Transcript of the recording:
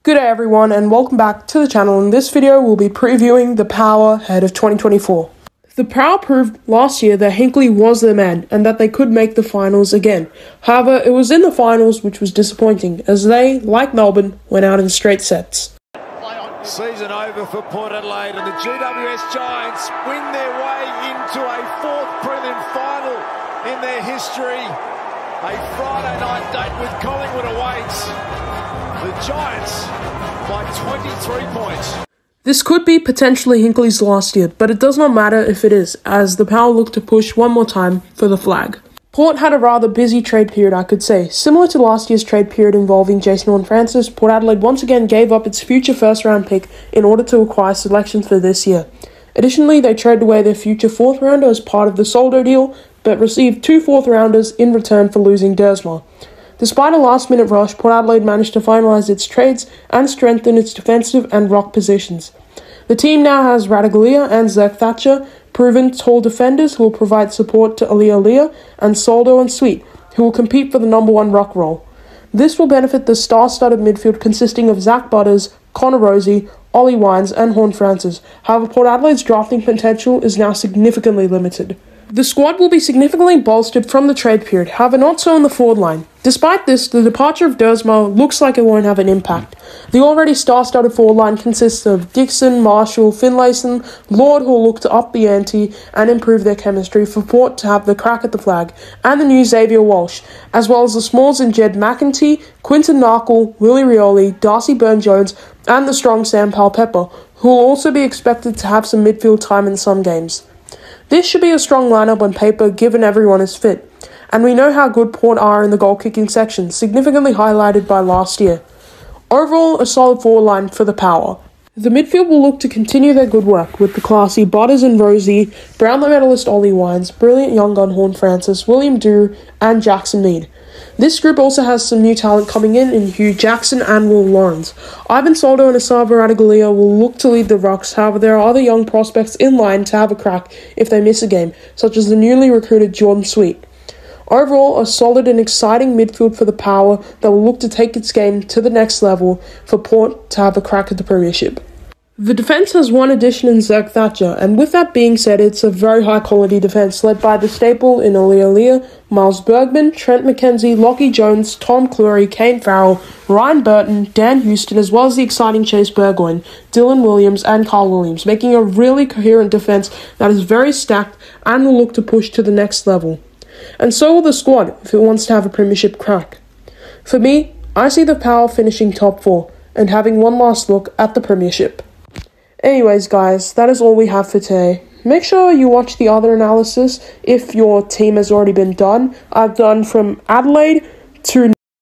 Good day everyone and welcome back to the channel. In this video we'll be previewing the Power ahead of 2024. The Power proved last year that Hinkley was their man and that they could make the finals again. However, it was in the finals which was disappointing as they, like Melbourne, went out in straight sets. Season over for Port Adelaide and the GWS Giants win their way into a fourth prelim final in their history. A Friday night date with Collingwood awaits. The Giants by 23 points. This could be potentially Hinkley's last year, but it does not matter if it is, as the Power look to push one more time for the flag. Port had a rather busy trade period, I could say. Similar to last year's trade period involving Jason Horne-Francis, Port Adelaide once again gave up its future first-round pick in order to acquire selections for this year. Additionally, they traded away their future fourth-rounder as part of the Soldo deal, but received 2 fourth-rounders in return for losing Dersma. Despite a last-minute rush, Port Adelaide managed to finalise its trades and strengthen its defensive and rock positions. The team now has Radaglia and Zach Thatcher, proven tall defenders who will provide support to Alia and Soldo and Sweet, who will compete for the number 1 rock role. This will benefit the star-studded midfield consisting of Zach Butters, Connor Rosie, Ollie Wines and Horne-Francis. However, Port Adelaide's drafting potential is now significantly limited. The squad will be significantly bolstered from the trade period, however not so in the forward line. Despite this, the departure of Dersma looks like it won't have an impact. The already star-studded forward line consists of Dixon, Marshall, Finlayson, Lord who will look to up the ante and improve their chemistry for Port to have the crack at the flag, and the new Xavier Walsh, as well as the smalls in Jed McEntee, Quinton Narkle, Willie Rioli, Darcy Byrne-Jones, and the strong Sam Powell-Pepper, who will also be expected to have some midfield time in some games. This should be a strong lineup on paper given everyone is fit, and we know how good Port are in the goal-kicking section, significantly highlighted by last year. Overall, a solid forward line for the Power. The midfield will look to continue their good work with the classy Butters and Rosie, Brownlow medalist Ollie Wines, brilliant young gun Horne-Francis, William Drew, and Jackson Mead. This group also has some new talent coming in Hugh Jackson and Will Lawrence. Ivan Soldo and Asava Radaglia will look to lead the Rocks, however there are other young prospects in line to have a crack if they miss a game, such as the newly recruited Jordan Sweet. Overall, a solid and exciting midfield for the Power that will look to take its game to the next level for Port to have a crack at the premiership. The defence has one addition in Zach Thatcher, and with that being said, it's a very high-quality defence led by the staple in Alia, Miles Bergman, Trent McKenzie, Lockie Jones, Tom Cleary, Kane Farrell, Ryan Burton, Dan Houston, as well as the exciting Chase Burgoyne, Dylan Williams, and Carl Williams, making a really coherent defence that is very stacked and will look to push to the next level. And so will the squad if it wants to have a premiership crack. For me, I see the Power finishing top 4 and having one last look at the premiership. Anyways guys, that is all we have for today. Make sure you watch the other analysis if your team has already been done. I've done from Adelaide to